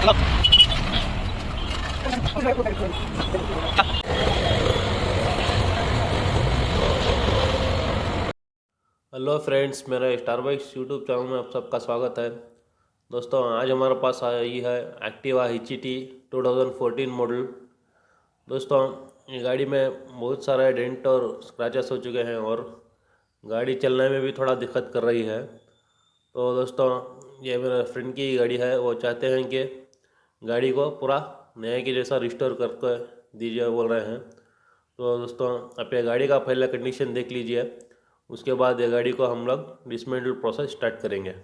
Hello friends, मेरा star bikes YouTube channel में आप सबका स्वागत है। दोस्तों, आज हमारे पास आई है एक्टिवा HET 2014 मॉडल। दोस्तों, ये गाड़ी में बहुत सारे डेंट और स्क्रैचेस हो चुके हैं और गाड़ी चलने में भी थोड़ा दिक्कत कर रही है। तो दोस्तों, ये मेरे फ्रेंड की गाड़ी है। वो चाहते हैं कि गाड़ी को पूरा नए के जैसा रिस्टोर करके दीजिए बोल रहे हैं। तो दोस्तों, आप ये गाड़ी का पहले कंडीशन देख लीजिए, उसके बाद ये गाड़ी को हम लोग डिसमेंटल प्रोसेस स्टार्ट करेंगे।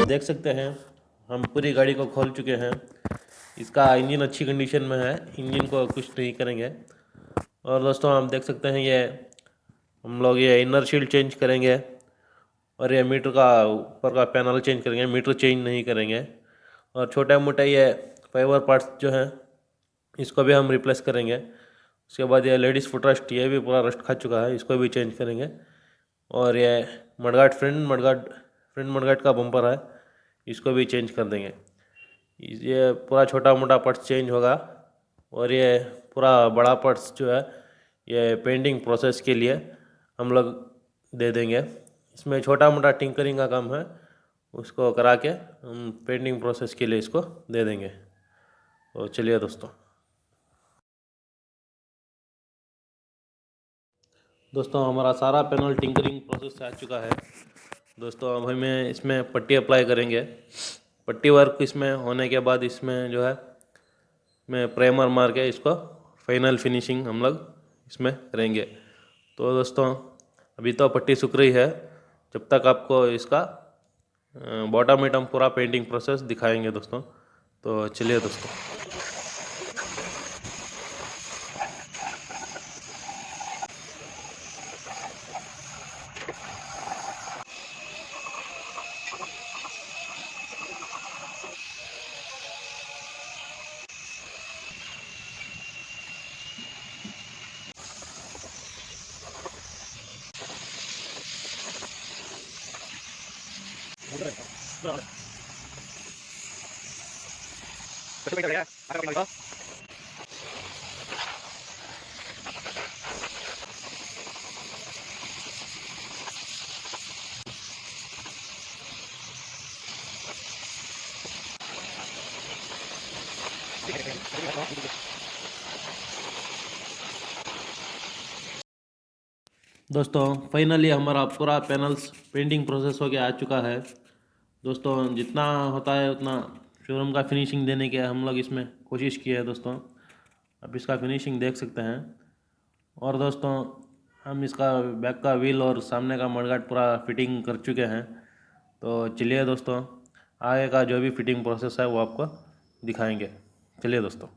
देख सकते हैं, हम पूरी गाड़ी को खोल चुके हैं। इसका इंजन अच्छी कंडीशन में है, इंजन को कुछ नहीं करेंगे। और दोस्तों, आप देख सकते हैं ये हम लोग ये इनर शील्ड चेंज करेंगे और ये मीटर का ऊपर का पैनल चेंज करेंगे, मीटर चेंज नहीं करेंगे। और छोटे मोटे ये फाइबर पार्ट्स जो हैं इसको भी हम रिप्लेस करेंगे। उसके बाद ये लेडीज़ फुटरेस्ट, ये भी पूरा रस्ट खा चुका है, इसको भी चेंज करेंगे। और ये मडगार्ड फ्रंट मडगार्ड का बम्पर है, इसको भी चेंज कर देंगे। ये पूरा छोटा मोटा पार्ट्स चेंज होगा। और ये पूरा बड़ा पार्ट्स जो है ये पेंटिंग प्रोसेस के लिए हम लोग दे देंगे। इसमें छोटा मोटा टिंकरिंग का काम है, उसको करा के हम पेंटिंग प्रोसेस के लिए इसको दे देंगे। तो चलिए दोस्तों, हमारा सारा पैनल टिंकरिंग प्रोसेस से आ चुका है। दोस्तों, अब हमें इसमें पट्टी अप्लाई करेंगे। पट्टी वर्क इसमें होने के बाद इसमें जो है मैं प्राइमर मार के इसको फाइनल फिनिशिंग हम लोग इसमें करेंगे। तो दोस्तों, अभी तो पट्टी सूख रही है, जब तक आपको इसका बॉटम आइटम पूरा पेंटिंग प्रोसेस दिखाएंगे दोस्तों। तो चलिए दोस्तों। दोस्तों, फाइनली हमारा पूरा पैनल्स पेंटिंग प्रोसेस हो के आ चुका है। दोस्तों, जितना होता है उतना शोरूम का फिनिशिंग देने के हम लोग इसमें कोशिश की है दोस्तों। आप इसका फिनिशिंग देख सकते हैं। और दोस्तों, हम इसका बैक का व्हील और सामने का मडगार्ड पूरा फिटिंग कर चुके हैं। तो चलिए दोस्तों, आगे का जो भी फिटिंग प्रोसेस है वो आपको दिखाएंगे। चलिए दोस्तों।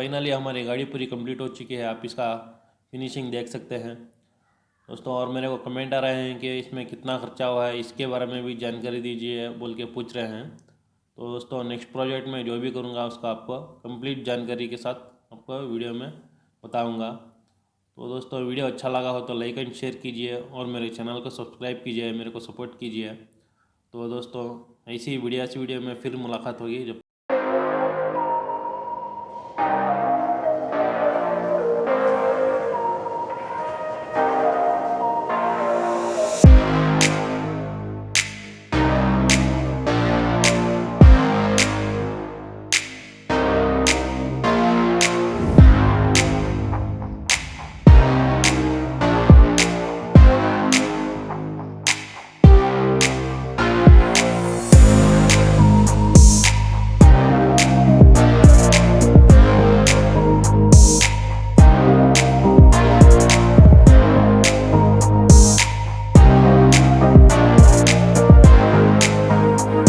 फाइनली हमारी गाड़ी पूरी कंप्लीट हो चुकी है, आप इसका फिनिशिंग देख सकते हैं दोस्तों। और मेरे को कमेंट आ रहे हैं कि इसमें कितना खर्चा हुआ है, इसके बारे में भी जानकारी दीजिए बोल के पूछ रहे हैं। तो दोस्तों नेक्स्ट प्रोजेक्ट में जो भी करूँगा उसका आपको कंप्लीट जानकारी के साथ आपको वीडियो में बताऊँगा। तो दोस्तों वीडियो अच्छा लगा हो तो लाइक एंड शेयर कीजिए और मेरे चैनल को सब्सक्राइब कीजिए, मेरे को सपोर्ट कीजिए। तो दोस्तों ऐसी वीडियो में फिर मुलाकात होगी जब